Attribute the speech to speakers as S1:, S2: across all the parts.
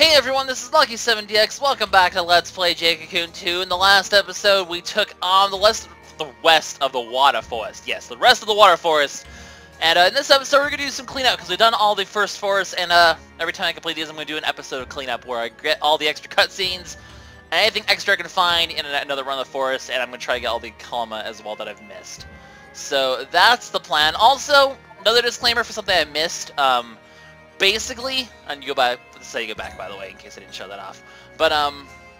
S1: Hey everyone, this is LuckySevenDX. Welcome back to Let's Play Jade Cocoon 2. In the last episode, we took on the rest of the water forest. Yes, the rest of the water forest. And in this episode, we're going to do some cleanup because we've done all the first forest. And every time I complete these, I'm going to do an episode of cleanup where I get all the extra cutscenes and anything extra I can find in another run of the forest. And I'm going to try to get all the Kalma as well that I've missed. So that's the plan. Also, another disclaimer for something I missed. Basically, and you go back, let's say you go back by the way, in case I didn't show that off. But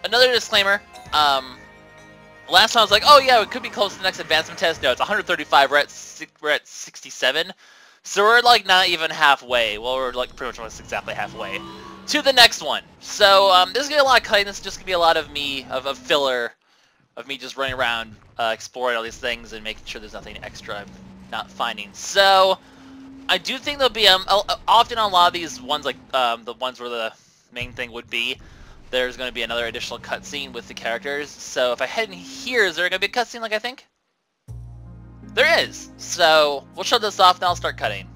S1: another disclaimer. Last time I was like, oh yeah, it could be close to the next advancement test. No, it's 135. We're at 67. So we're like not even halfway. Well, we're like pretty much almost exactly halfway to the next one. So this is gonna be a lot of cutting. This is just gonna be a lot of me, of filler, of me just running around, exploring all these things and making sure there's nothing extra I'm not finding. So I do think there'll be often on a lot of these ones, like the ones where the main thing would be, there's going to be another additional cutscene with the characters. So if I head in here, is there going to be a cutscene like I think? There is. So we'll shut this off and I'll start cutting.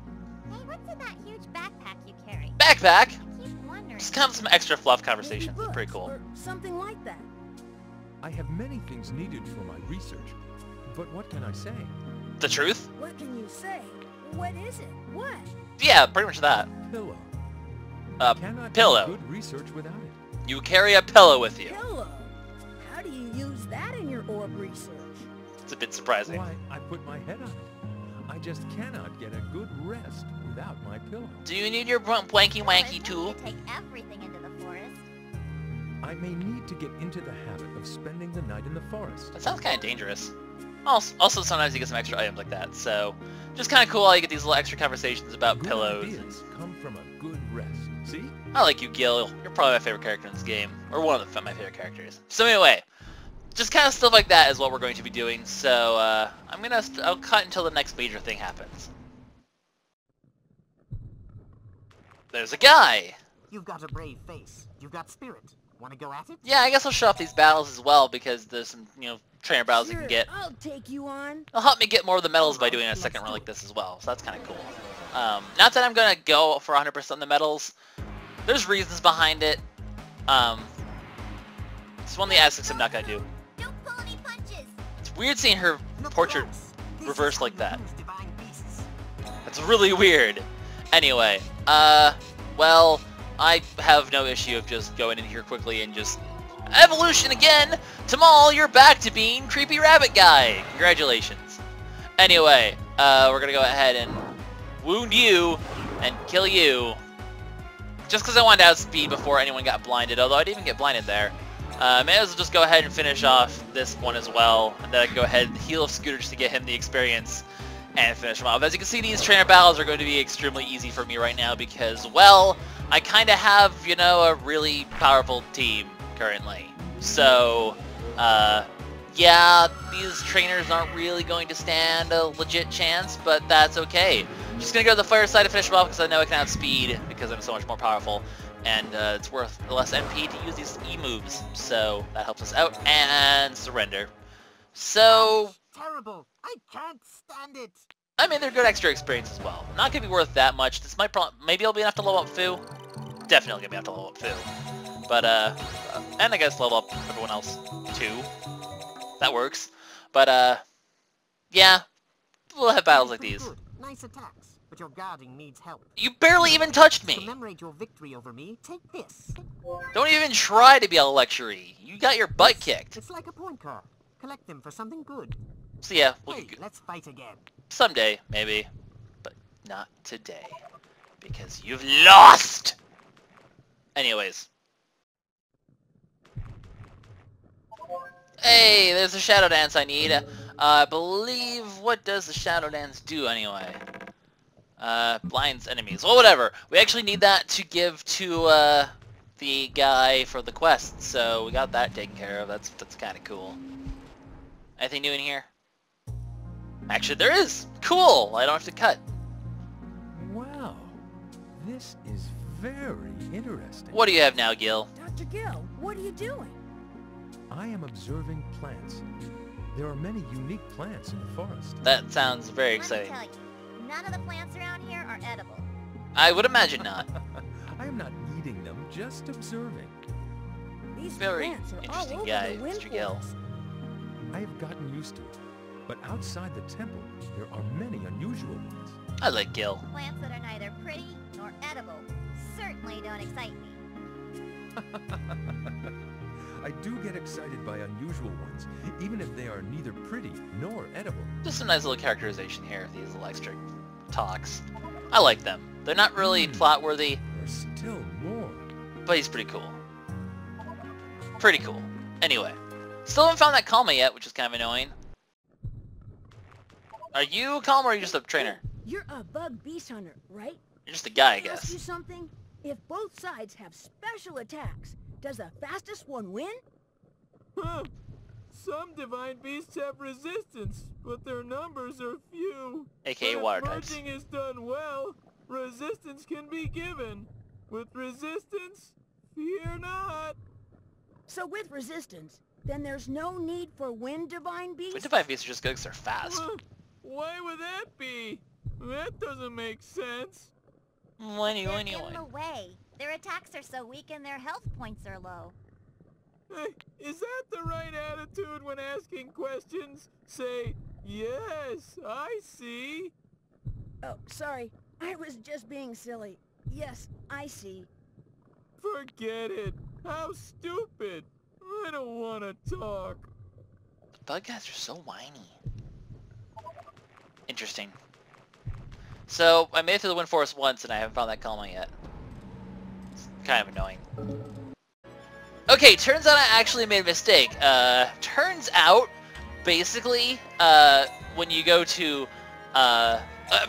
S2: Hey, what's in that huge backpack you carry?
S1: Backpack?
S2: I keep wondering.
S1: Just kind of some extra fluff conversations. It's pretty cool.
S3: Or something like that. I have many things needed for my research, but what can I say?
S1: The truth?
S4: What can you say? What is it? What?
S1: Yeah, pretty much that.
S3: Pillow. Cannot
S1: pillow.
S3: do good research without it.
S1: You carry a pillow with you.
S4: Pillow? How do you use that in your orb research?
S1: It's a bit surprising.
S3: Why, I put my head on it. I just cannot get a good rest without my pillow.
S1: Do you need your blanky wanky tool?
S2: To take everything into the forest.
S3: I may need to get into the habit of spending the night in the forest.
S1: That sounds kind of dangerous. Also, sometimes you get some extra items like that, so just kind of cool how you get these little extra conversations about
S3: Good
S1: pillows.
S3: ideas come from a good rest. See?
S1: I like you, Gil. You're probably my favorite character in this game, or one of my favorite characters. So anyway, just kind of stuff like that is what we're going to be doing. So I'll cut until the next major thing happens. There's a guy.
S5: You've got a brave face. You've got spirit. Want to go at it?
S1: Yeah, I guess I'll show off these battles as well because there's some, trainer battles you can get.
S4: I'll take you on.
S1: It'll help me get more of the medals by doing a second run like this as well, so that's kind of cool. Not that I'm gonna go for 100% of the medals. There's reasons behind it. It's one of the aspects I'm not gonna do.
S2: Don't pull any punches.
S1: It's weird seeing her
S5: Look
S1: portrait
S5: close. This
S1: reversed
S5: is how
S1: like
S5: you
S1: that.
S5: use divine beasts.
S1: It's really weird. Anyway, well, I have no issue of just going in here quickly and just evolution again! Tamal, you're back to being creepy rabbit guy! Congratulations. Anyway, we're gonna go ahead and wound you and kill you. Just because I wanted to outspeed before anyone got blinded, although I didn't even get blinded there. May as well just go ahead and finish off this one as well, and then I can go ahead and heal Scooter just to get him the experience and finish him off. As you can see, these trainer battles are going to be extremely easy for me right now because, well, I kind of have, a really powerful team currently. So, yeah, these trainers aren't really going to stand a legit chance, but that's okay. I'm just going to go to the fire side to finish them off because I know I can outspeed because I'm so much more powerful. And it's worth less MP to use these E-moves, so that helps us out. And surrender. So,
S5: Terrible. I can't stand it.
S1: I mean, they're good extra experience as well. Not going to be worth that much. This might maybe it'll be enough to level up Fu. Definitely going to be enough to level up Fu. But, and I guess level up everyone else, too. That works. But, yeah, we'll have battles like these.
S5: Good. Nice attacks, but your guarding needs help.
S1: You barely even touched
S5: To
S1: me!
S5: commemorate your victory over me, take this.
S1: Don't even try to be a lectury. You got your butt kicked.
S5: It's like a point card. Collect them for something good.
S1: So yeah,
S5: Hey, let's fight again.
S1: someday, maybe. But not today. Because you've lost! Anyways. Hey, there's a shadow dance I need. I believe, what does the shadow dance do anyway? Blinds enemies. Well, whatever. We actually need that to give to, the guy for the quest. So we got that taken care of. That's kind of cool. Anything new in here? Actually, there is! Cool! I don't have to cut.
S3: Wow. This is very interesting.
S1: What do you have now, Gil?
S4: Dr. Gil, what are you doing?
S3: I am observing plants. There are many unique plants in the forest.
S1: That sounds very
S2: Let me
S1: exciting.
S2: tell you, none of the plants around here are edible.
S1: I would imagine not.
S3: I am not eating them, just observing.
S4: These
S1: Very
S4: plants are all
S1: interesting
S4: over
S1: guy,
S4: the wind
S1: Mr. Gill.
S4: forest.
S3: I have gotten used to it, but outside the temple, there are many unusual ones.
S1: I like Gil.
S2: Plants that are neither pretty nor edible certainly don't excite me.
S3: I do get excited by unusual ones, even if they are neither pretty nor edible.
S1: Just some nice little characterization here of these little extra talks. I like them. They're not really plot-worthy,
S3: There's still more.
S1: but he's pretty cool. Pretty cool. Anyway, still haven't found that Kalma yet, which is kind of annoying. Are you Kalma or are you just a trainer?
S4: You're a bug beast hunter, right?
S1: You're just a guy, I
S4: Can ask you
S1: guess.
S4: something? If both sides have special attacks, does the fastest one win?
S6: Huh. Some divine beasts have resistance, but their numbers are few.
S1: AKA
S6: But
S1: water
S6: if
S1: types.
S6: merging is done well, resistance can be given. With resistance, fear not.
S4: So with resistance, then there's no need for wind divine beasts?
S1: Wind Divine Beasts are just good because they're fast.
S6: Huh? Why would that be? That doesn't make sense.
S1: Whiny,
S2: They're
S1: whiny,
S2: in
S1: whiny.
S2: the way. Their attacks are so weak and their health points are low.
S6: Hey, is that the right attitude when asking questions? Say, yes, I see.
S4: Oh, sorry. I was just being silly. Yes, I see.
S6: Forget it. How stupid. I don't want to talk.
S1: Bug guys are so whiny. Interesting. So, I made it through the Wind Forest once and I haven't found that Kalma yet. It's kind of annoying. Okay, turns out I actually made a mistake. Turns out, basically, when you go to,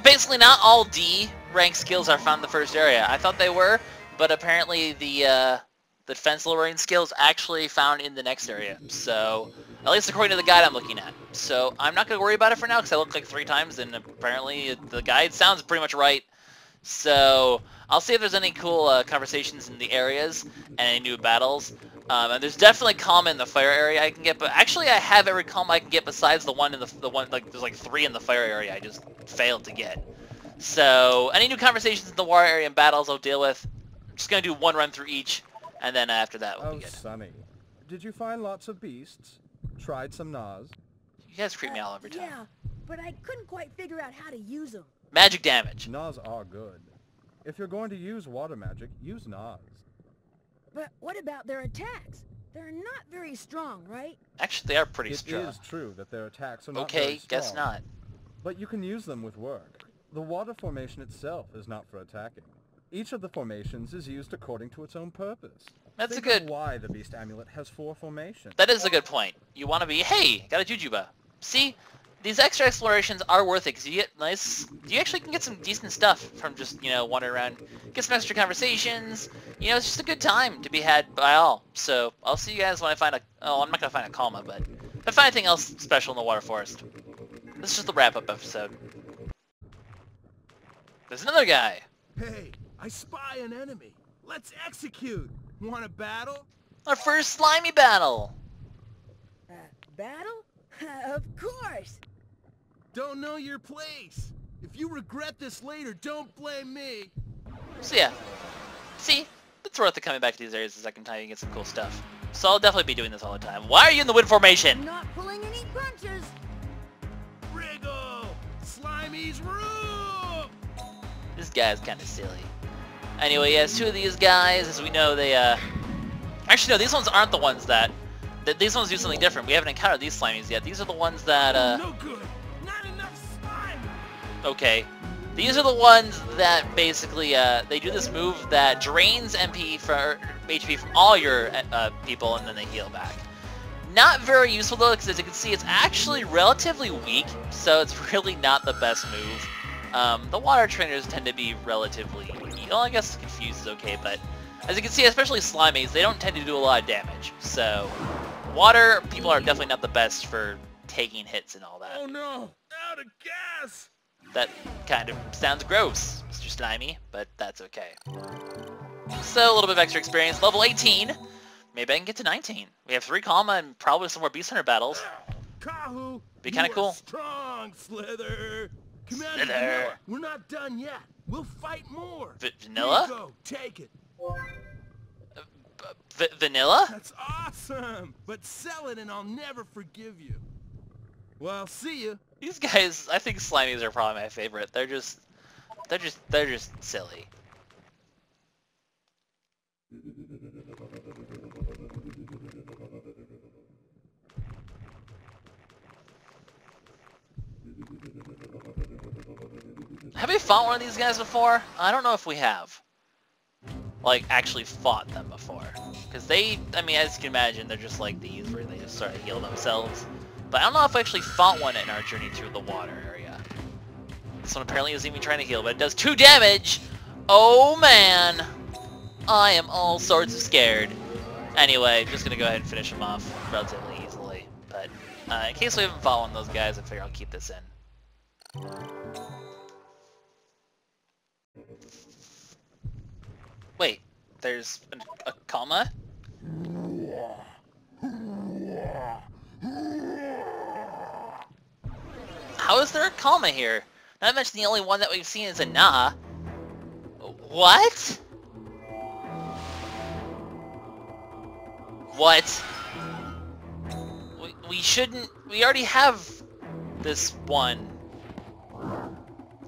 S1: basically not all D rank skills are found in the first area. I thought they were, but apparently the defense lowering skills actually found in the next area. So, at least according to the guide I'm looking at. So, I'm not going to worry about it for now because I looked like 3 times and apparently the guide sounds pretty much right. So, I'll see if there's any cool conversations in the areas and any new battles. And there's definitely Kalma in the fire area I can get, but actually I have every Kalma I can get besides the one in the one, like, there's like 3 in the fire area I just failed to get. So, any new conversations in the water area and battles I'll deal with. I'm just going to do 1 run through each, and then after that we'll
S7: Oh,
S1: be good.
S7: Sonny. Did you find lots of beasts? Tried some Nas?
S1: You guys creep me out every time.
S4: Yeah, but I couldn't quite figure out how to use them.
S1: Magic damage.
S7: Nas are good. If you're going to use water magic, use Nas.
S4: But what about their attacks? They're not very strong, right?
S1: Actually, they are pretty
S7: It
S1: strong.
S7: is true that their attacks are not very
S1: Okay,
S7: strong,
S1: guess not.
S7: but you can use them with work. The water formation itself is not for attacking. Each of the formations is used according to its own purpose.
S1: That's a
S7: Think of
S1: good...
S7: why the Beast Amulet has 4 formations.
S1: That is a good point. You want to be, hey, got a Jujuba. See, these extra explorations are worth it because you get nice. You actually can get some decent stuff from just wandering around, get some extra conversations. It's just a good time to be had by all. So I'll see you guys when I find a. Oh, I'm not gonna find a Kalma, but if I find anything else special in the water forest. This is just the wrap-up episode. There's another guy.
S8: Hey, I spy an enemy. Let's execute. Want a battle?
S1: Our first slimy battle.
S4: Battle? Of course!
S8: Don't know your place. If you regret this later, don't blame me.
S1: So yeah, see, it's worth it coming back to these areas the second time. You get some cool stuff. So I'll definitely be doing this all the time. Why are you in the wind formation?
S4: Not pulling any punches!
S8: Wriggle! Slimy's room!
S1: This guy's kind of silly. Anyway, yes, 2 of these guys, as we know, they, actually, no, these ones aren't the ones that these ones do something different. We haven't encountered these Slimies yet. These are the ones that,
S8: No good. Not enough slime.
S1: okay. These are the ones that basically, they do this move that drains HP from all your people, and then they heal back. Not very useful, though, because as you can see, it's actually relatively weak, so it's really not the best move. The water trainers tend to be relatively, well, I guess confused is okay, but as you can see, especially Slimies, they don't tend to do a lot of damage. So, water people are definitely not the best for taking hits and all that.
S8: Oh no! Out of gas!
S1: That kind of sounds gross, Mr. Slimy, but that's okay. So, a little bit of extra experience. Level 18. Maybe I can get to 19. We have 3 Kalma and probably some more Beast Hunter battles.
S8: Kahu!
S1: Be kinda
S8: you are
S1: cool.
S8: Strong, Slither! Commander
S1: Slither.
S8: Vanilla, we're not done yet. We'll fight more.
S1: Vanilla?
S8: Here you go. Take it.
S1: Vanilla?
S8: That's awesome! But sell it and I'll never forgive you. Well, see ya.
S1: These guys, I think Slimies are probably my favorite. They're just silly. Have we fought one of these guys before? I don't know if we have. Like, actually fought them before. Because they, I mean, as you can imagine, they're just like these, where they just sort of heal themselves. But I don't know if we actually fought one in our journey through the water area. This one apparently isn't even trying to heal, but it does 2 damage! Oh man! I am all sorts of scared. Anyway, just gonna go ahead and finish him off relatively easily. But in case we haven't fought one of those guys, I figure I'll keep this in. Wait, there's a Kalma? How is there a Kalma here? Not to mention the only one that we've seen is a Nah. What? What? We shouldn't... We already have this one.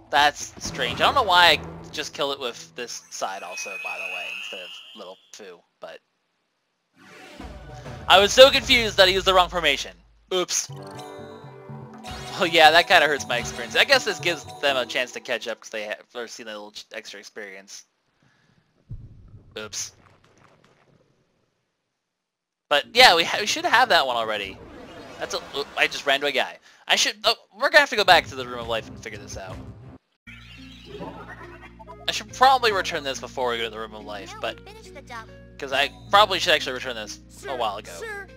S1: That's strange. I don't know why I just killed it with this side also, by the way, instead of little Foo, but... I was so confused that I used the wrong formation. Oops. Well, yeah, that kind of hurts my experience. I guess this gives them a chance to catch up because they have seen a little extra experience. Oops. But yeah, we should have that one already. That's a. I just ran to a guy. I should. Oh, we're gonna have to go back to the Room of Life and figure this out. I should probably return this before we go to the Room of Life, but because I probably should actually return this a while ago.
S4: Sir,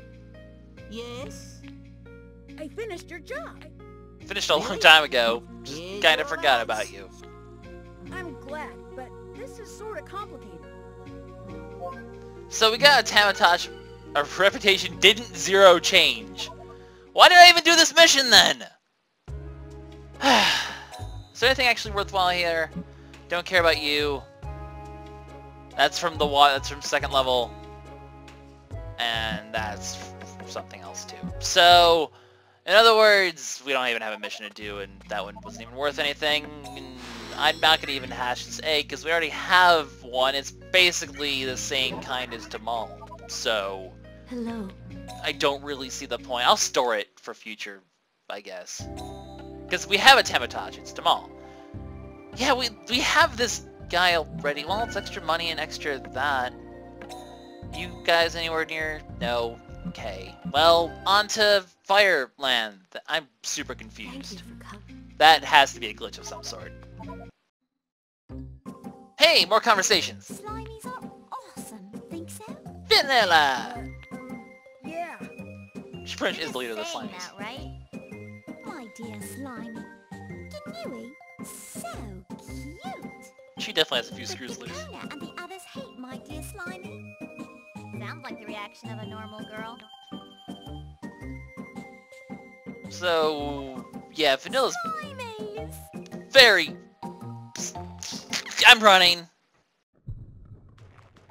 S5: Yes?
S4: I finished your job.
S1: Finished a long time ago. Just kind of forgot about you.
S4: I'm glad, but this is sort of complicated.
S1: So we got a Tamatosh. Our reputation didn't zero change. Why did I even do this mission then? Is there anything actually worthwhile here? Don't care about you. That's from the water. That's from 2nd level, and that's something else too. So, in other words, we don't even have a mission to do, and that one wasn't even worth anything. And I'm not gonna even hash this A because we already have one. It's basically the same kind as Tamal. So,
S2: Hello.
S1: I don't really see the point. I'll store it for future, I guess. Because we have a Tamatosh, it's Tamal. Yeah, we have this guy already. Well, it's extra money and extra that. You guys anywhere near? No. Okay. Well, on to Fireland. I'm super confused. That has to be a glitch of some sort. Hey, more conversations.
S2: Slimies are awesome. Think so?
S1: Vanilla!
S4: Yeah.
S1: She pretty much is the leader of the
S2: Saying
S1: Slimies.
S2: that, right? My dear Slimy. Gnui, so cute.
S1: She definitely has a few
S2: But
S1: screws loose.
S2: Dakota and the others hate my dear Slimy. Sounds like the reaction of a normal girl.
S1: So, yeah, Vanilla's
S2: Slimies!
S1: very... I'm running.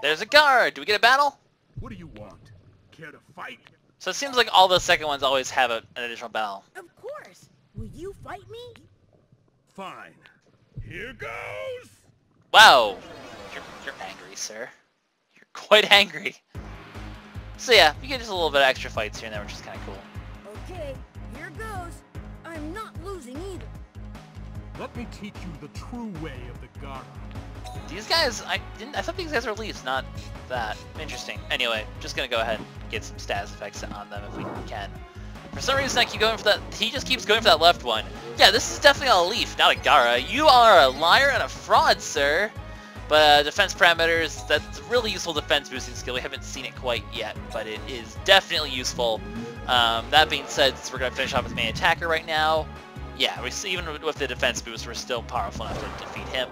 S1: There's a guard. Do we get a battle?
S8: What do you want? Care to fight?
S1: So it seems like all the second ones always have an additional battle.
S4: Of course. Will you fight me?
S8: Fine. Here goes!
S1: Wow. You're angry, sir. You're quite angry. So yeah, you get just a little bit of extra fights here and there, which is kind of cool.
S4: Okay, here goes. I'm not losing either.
S8: Let me teach you the true way of the Gara.
S1: These guys, I thought these guys were leaves, not that. Interesting. Anyway, just gonna go ahead and get some status effects on them if we can. For some reason I keep going for that, he just keeps going for that left one. Yeah, this is definitely a leaf, not a Gara. You are a liar and a fraud, sir. But defense parameters, that's a really useful defense boosting skill. We haven't seen it quite yet, but it is definitely useful. That being said, since we're gonna finish off with main attacker right now, yeah, even with the defense boost, we're still powerful enough to defeat him.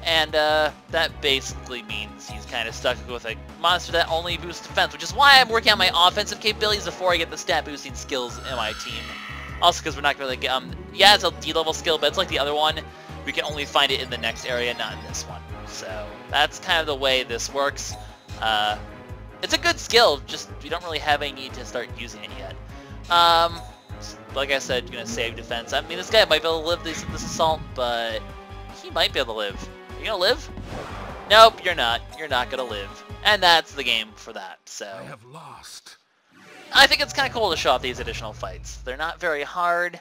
S1: And that basically means he's kind of stuck with a monster that only boosts defense, which is why I'm working on my offensive capabilities before I get the stat boosting skills in my team. Also because we're not going to get, yeah, it's a D-level skill, but it's like the other one. We can only find it in the next area, not in this one. So that's kind of the way this works. It's a good skill, just we don't really have any need to start using it yet. Like I said, gonna save defense. I mean, this guy might be able to live this assault, but he might be able to live. You gonna live? Nope, you're not. You're not gonna live. And that's the game for that, so...
S8: I have lost.
S1: I think it's kind of cool to show off these additional fights. They're not very hard.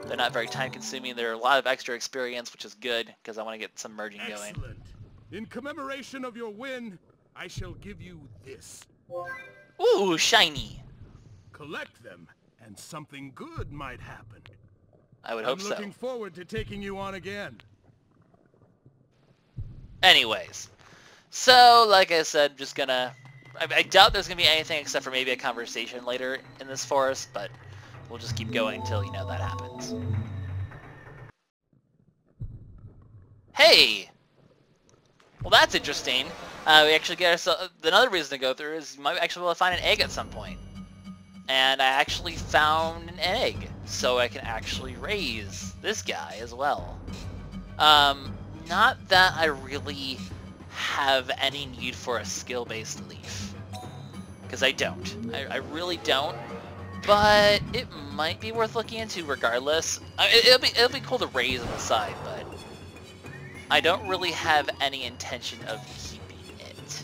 S1: They're not very time-consuming. They're a lot of extra experience, which is good, because I want to get some merging going.
S8: Excellent. In commemoration of your win, I shall give you this.
S1: Ooh, shiny.
S8: Collect them, and something good might happen.
S1: I would hope
S8: I'm
S1: so.
S8: looking forward to taking you on again.
S1: Anyways. So, like I said, just gonna... I doubt there's gonna be anything except for maybe a conversation later in this forest, but we'll just keep going until, you know, that happens. Hey! Well, that's interesting. We actually get ourselves... Another reason to go through is you might actually be able to find an egg at some point. And I actually found an egg, so I can actually raise this guy as well. Not that I really have any need for a skill-based leaf. Because I don't. I really don't. But it might be worth looking into regardless. It'll be cool to raise on the side, but I don't really have any intention of keeping it.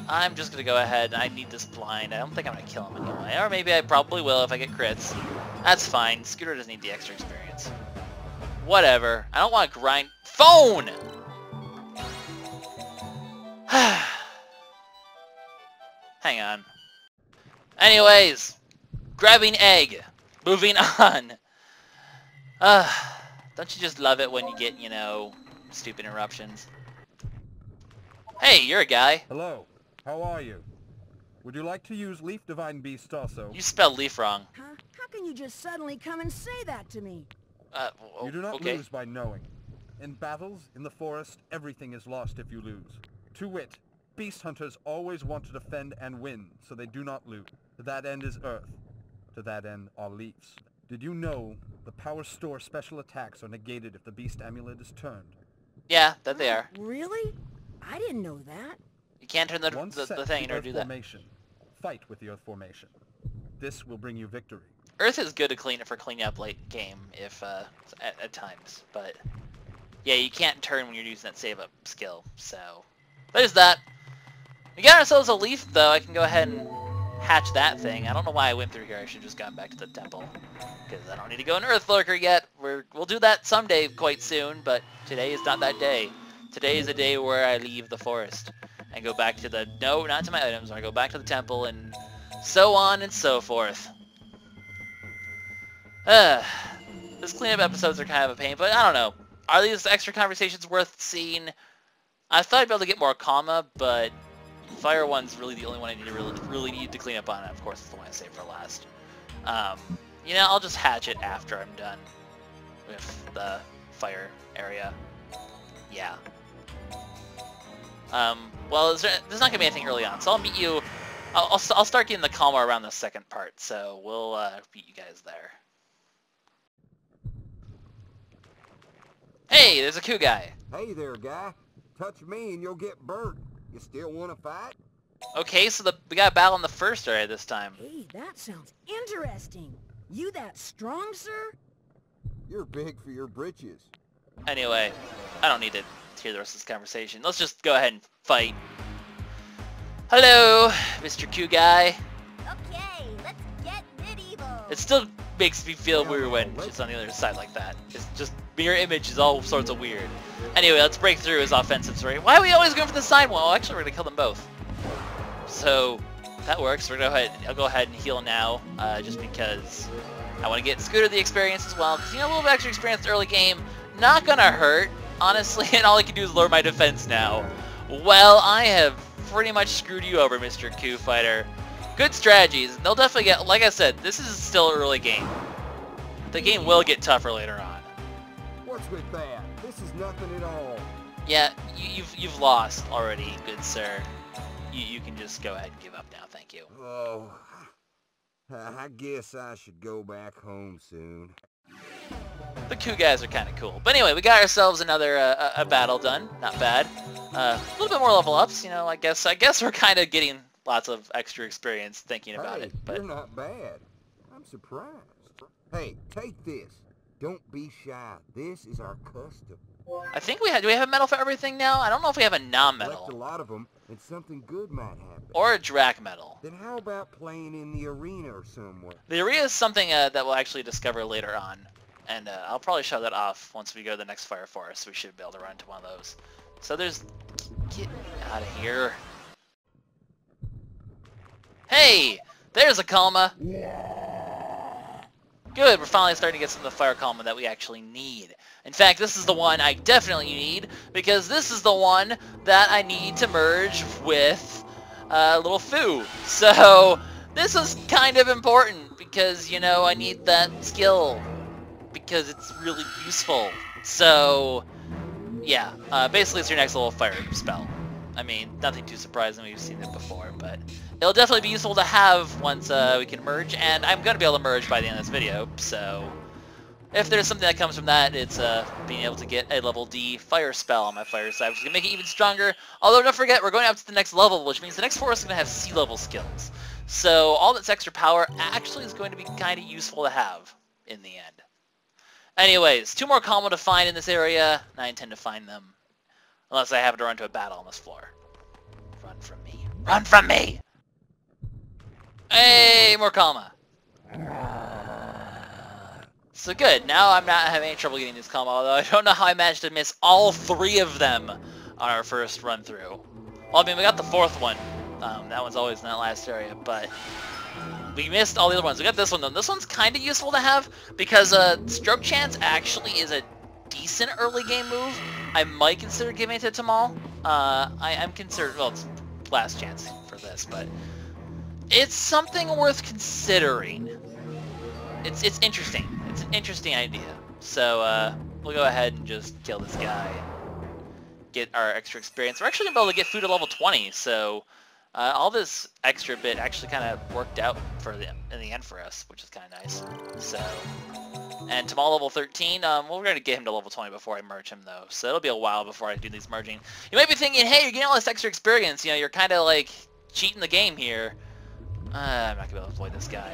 S1: I'm just gonna go ahead. I need this blind. I don't think I'm gonna kill him anyway. Or maybe I probably will if I get crits. That's fine. Scooter doesn't need the extra experience. Whatever. I don't want to grind. Phone! Hang on. Anyways, grabbing egg. Moving on. Don't you just love it when you get, you know, stupid interruptions? Hey, you're a guy.
S7: Hello. How are you? Would you like to use Leaf Divine Beast also?
S1: You spelled leaf wrong.
S4: Huh? How can you just suddenly come and say that to me?
S7: You do not
S1: okay.
S7: lose by knowing. In battles, in the forest, everything is lost if you lose. To wit, beast hunters always want to defend and win, so they do not lose. To that end is Earth. To that end are leaves. Did you know the power store special attacks are negated if the beast amulet is turned?
S1: Yeah, that they are.
S4: Really? I didn't know that.
S1: You can't turn the
S7: Set
S1: thing in
S7: the
S1: order
S7: Earth
S1: to do that.
S7: formation. Fight with the Earth formation. This will bring you victory.
S1: Earth is good to clean for cleaning up late game if at times, but yeah, you can't turn when you're using that save up skill. So there's that. We got ourselves a leaf though. I can go ahead and hatch that thing. I don't know why I went through here. I should have just gone back to the temple because I don't need to go in Earth Lurker yet. We'll do that someday quite soon, but today is not that day. Today is a day where I leave the forest and go back to the not to my items. I go back to the temple and so on and so forth. These cleanup episodes are kind of a pain, but I don't know. Are these extra conversations worth seeing? I thought I'd be able to get more Kalma, but Fire one's really the only one I need to really need to clean up on. Of course, it's the one I saved for last. You know, I'll just hatch it after I'm done with the fire area. Yeah. Well, there's not gonna be anything early on, so I'll meet you. I'll start getting the Kalma around the second part, so we'll meet you guys there. Hey, there's a Kahu guy.
S9: Hey there, guy. Touch me and you'll get burnt. You still want to fight?
S1: Okay, so we got a battle in the first area this time.
S4: Hey, that sounds interesting. You that strong, sir?
S9: You're big for your britches.
S1: Anyway, I don't need to hear the rest of this conversation. Let's just go ahead and fight. Hello, Mr. Kahu guy.
S2: Okay, let's get medieval.
S1: It still makes me feel weird when it's on the other side like that. It's just mirror image is all sorts of weird. Anyway, let's break through his offensive story. Why are we always going for the side wall? Actually, we're gonna kill them both. So that works. I'll go ahead and heal now, just because I want to get Scooter the experience as well. Because you know, a little bit extra experience early game, not gonna hurt, honestly. And all I can do is lower my defense now. Well, I have pretty much screwed you over, Mr. Kahu Fighter. Good strategies. They'll definitely get. Like I said, this is still early game. The game will get tougher later on.
S9: What's with that? This is nothing at all.
S1: Yeah, you've lost already, good sir. You can just go ahead and give up now, thank you.
S9: Oh, I guess I should go back home soon.
S1: The Ku guys are kind of cool. But anyway, we got ourselves another a battle done. Not bad. A little bit more level ups, you know. I guess we're kind of getting lots of extra experience thinking about it. But
S9: You're not bad. I'm surprised. Hey, take this. Don't be shy. This is our custom.
S1: I think we have. Do we have a medal for everything now? I don't know if we have a
S9: Collect a
S1: non-medal
S9: lot of them, and something good might happen.
S1: or a Drac medal.
S9: Then how about playing in the arena or somewhere?
S1: The arena is something that we'll actually discover later on, and I'll probably show that off once we go to the next Fire Forest. We should be able to run to one of those. So there's... Get out of here. Hey! There's a Kalma! Good, we're finally starting to get some of the Fire Kalma that we actually need. In fact, this is the one I definitely need, because this is the one that I need to merge with little Fu. So, this is kind of important, because, you know, I need that skill, because it's really useful. So, yeah, basically it's your next level fire spell. I mean, nothing too surprising, we've seen it before, but it'll definitely be useful to have once we can merge, and I'm going to be able to merge by the end of this video, so if there's something that comes from that, it's being able to get a level D fire spell on my fire side, which is going to make it even stronger. Although, don't forget, we're going up to the next level, which means the next forest is going to have sea level skills. So all this extra power actually is going to be kind of useful to have in the end. Anyways, 2 more Kalma to find in this area, and I intend to find them. Unless I happen to run to a battle on this floor. Run from me. Run from me! Hey, more Kalma. So good, now I'm not having any trouble getting these Kalma, although I don't know how I managed to miss all 3 of them on our first run through. Well, I mean, we got the 4th one. That one's always in that last area, but we missed all the other ones. We got this one, though. This one's kind of useful to have, because Stroke Chance actually is a decent early game move. I might consider giving it to Tamal. I'm considered, well, it's last chance for this, but it's something worth considering. It's interesting. It's an interesting idea. So we'll go ahead and just kill this guy. Get our extra experience. We're actually gonna be able to get food at level 20, so all this extra bit actually kind of worked out for in the end for us, which is kind of nice. So, and Tamal level 13, we're going to get him to level 20 before I merge him, though. So it'll be a while before I do these merging. You might be thinking, hey, you're getting all this extra experience. You know, you're kind of like cheating the game here. I'm not going to be able to avoid this guy.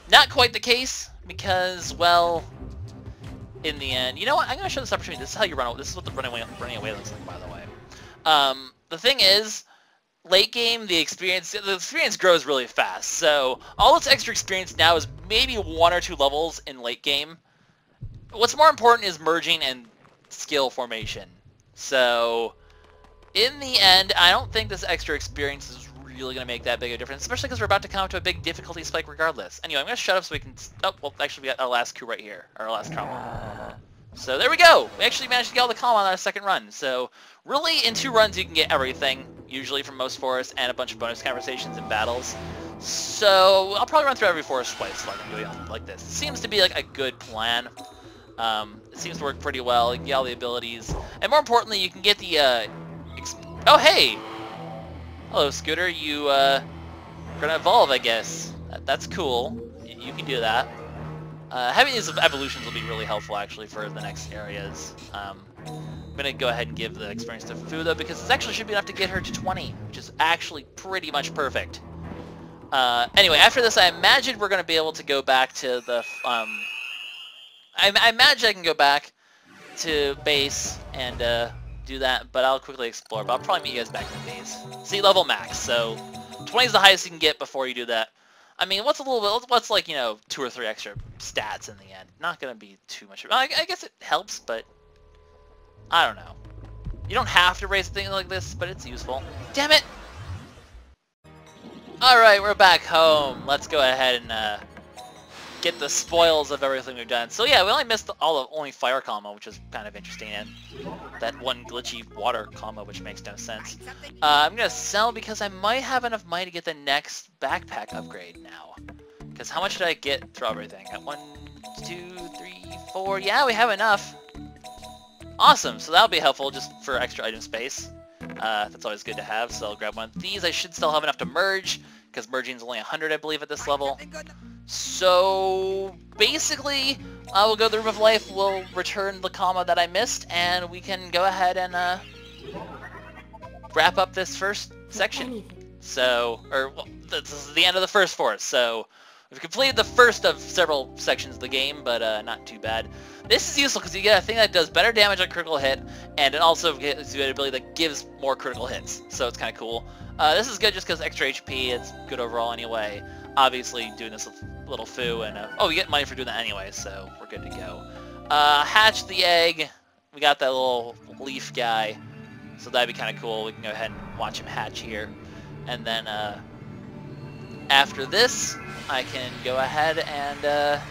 S1: Not quite the case, because, well, in the end, you know what? I'm going to show this opportunity. This is how you run away. This is what the running away looks like, by the way. The thing is, late game, the experience grows really fast. So all this extra experience now is maybe 1 or 2 levels in late game. What's more important is merging and skill formation. So in the end, I don't think this extra experience is really going to make that big a difference, especially because we're about to come up to a big difficulty spike regardless. Anyway, I'm going to shut up so we can... Oh, well, actually, we got our last coup right here. Our last Kalma. So there we go! We actually managed to get all the Kalma on our second run. So really, in 2 runs, you can get everything, usually from most forests, and a bunch of bonus conversations and battles. So I'll probably run through every forest twice, like I'm doing like this. It seems to be like a good plan. It seems to work pretty well. You get all the abilities, and more importantly, you can get the oh, hey! Hello, Scooter. You gonna evolve, I guess. That's cool. You can do that. Having these evolutions will be really helpful, actually, for the next areas. I'm gonna go ahead and give the experience to Fu, though, because it actually should be enough to get her to 20, which is actually pretty much perfect. Anyway, after this, I imagine we're gonna be able to go back to the I imagine I can go back to base and do that, but I'll quickly explore. But I'll probably meet you guys back in the base. Sea level max, so 20 is the highest you can get before you do that. I mean, what's like, you know, 2 or 3 extra stats in the end? Not gonna be too much. I guess it helps, but I don't know. You don't have to raise things like this, but it's useful. Damn it! Alright, we're back home. Let's go ahead and get the spoils of everything we've done. So yeah, we only missed only fire Kalma, which is kind of interesting, and that one glitchy water Kalma, which makes no sense. I'm gonna sell because I might have enough money to get the next backpack upgrade now. Because how much did I get through everything? At 1, 2, 3, 4. Yeah, we have enough. Awesome. So that'll be helpful just for extra item space. That's always good to have. So I'll grab one of these. I should still have enough to merge, because merging is only 100, I believe, at this level. So basically, we'll go to the Room of Life, we'll return the Kalma that I missed, and we can go ahead and wrap up this first section. So, well, this is the end of the first forest, so we've completed the first of several sections of the game, but not too bad. This is useful because you get a thing that does better damage on critical hit, and it also gives you an ability that gives more critical hits, so it's kind of cool. This is good just because extra HP, it's good overall anyway. Obviously, doing this with little Foo, and oh, we get money for doing that anyway, so we're good to go. Hatch the egg. We got that little leaf guy, so that'd be kind of cool. We can go ahead and watch him hatch here. And then after this, I can go ahead and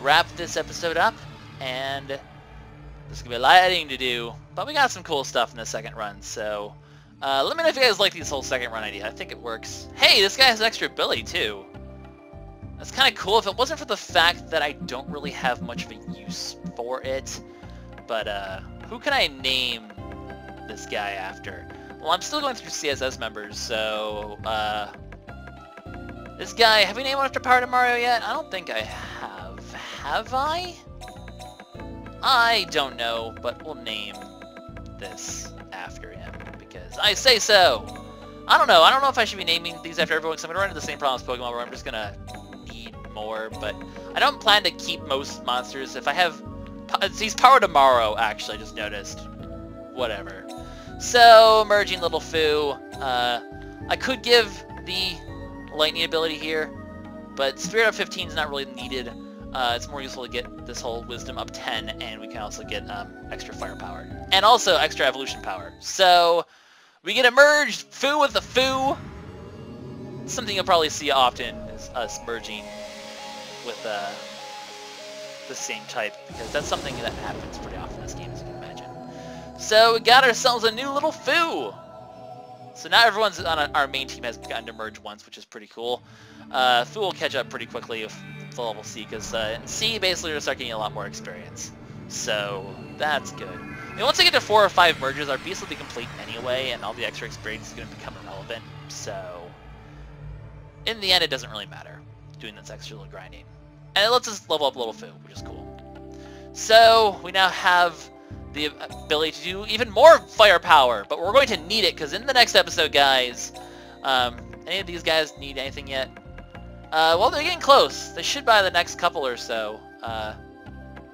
S1: wrap this episode up, and there's going to be a lot of editing to do, but we got some cool stuff in the second run, so let me know if you guys like this whole second run idea. I think it works. Hey, this guy has extra ability too. That's kind of cool if it wasn't for the fact that I don't really have much of a use for it, but who can I name this guy after? Well, I'm still going through CSS members, so this guy, have we named one after Power to Mario yet? I don't think I have. Have I? I don't know, but we'll name this after him, because I say so. I don't know. I don't know if I should be naming these after everyone, because I'm going to run into the same problem as Pokemon, where I'm just going to need more, but I don't plan to keep most monsters. If I have... He's Power Tomorrow, actually, I just noticed. Whatever. So, merging little Foo. I could give the lightning ability here, but Spirit of 15 is not really needed. It's more useful to get this whole Wisdom up 10, and we can also get extra firepower. And also extra evolution power. So, we get a merged Foo with a Foo. Something you'll probably see often is us merging with the same type, because that's something that happens pretty often in this game, as you can imagine. So we got ourselves a new little Foo! So now everyone's on our main team has gotten to merge once, which is pretty cool. Foo will catch up pretty quickly with the level C, because in C basically you're start getting a lot more experience. So that's good. I mean, once I get to 4 or 5 merges, our beast will be complete anyway, and all the extra experience is going to become irrelevant. So in the end, it doesn't really matter doing this extra little grinding. And it lets us level up a little Foo, which is cool. So we now have the ability to do even more firepower, but we're going to need it, because in the next episode, guys, any of these guys need anything yet? Well, they're getting close. They should by the next couple or so.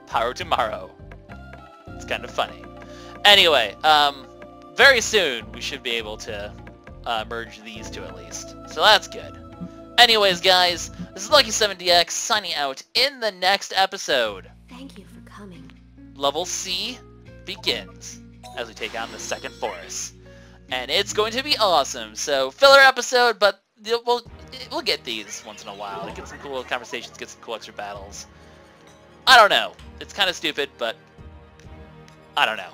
S1: Power tomorrow. It's kind of funny. Anyway, very soon we should be able to merge these two at least. So that's good. Anyways, guys, this is LuckySevenDX signing out in the next episode.
S10: Thank you for coming.
S1: Level C begins as we take on the second forest. And it's going to be awesome. So, filler episode, but we'll get these once in a while. Get some cool conversations, get some cool extra battles. I don't know. It's kind of stupid, but I don't know.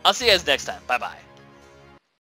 S1: I'll see you guys next time. Bye-bye.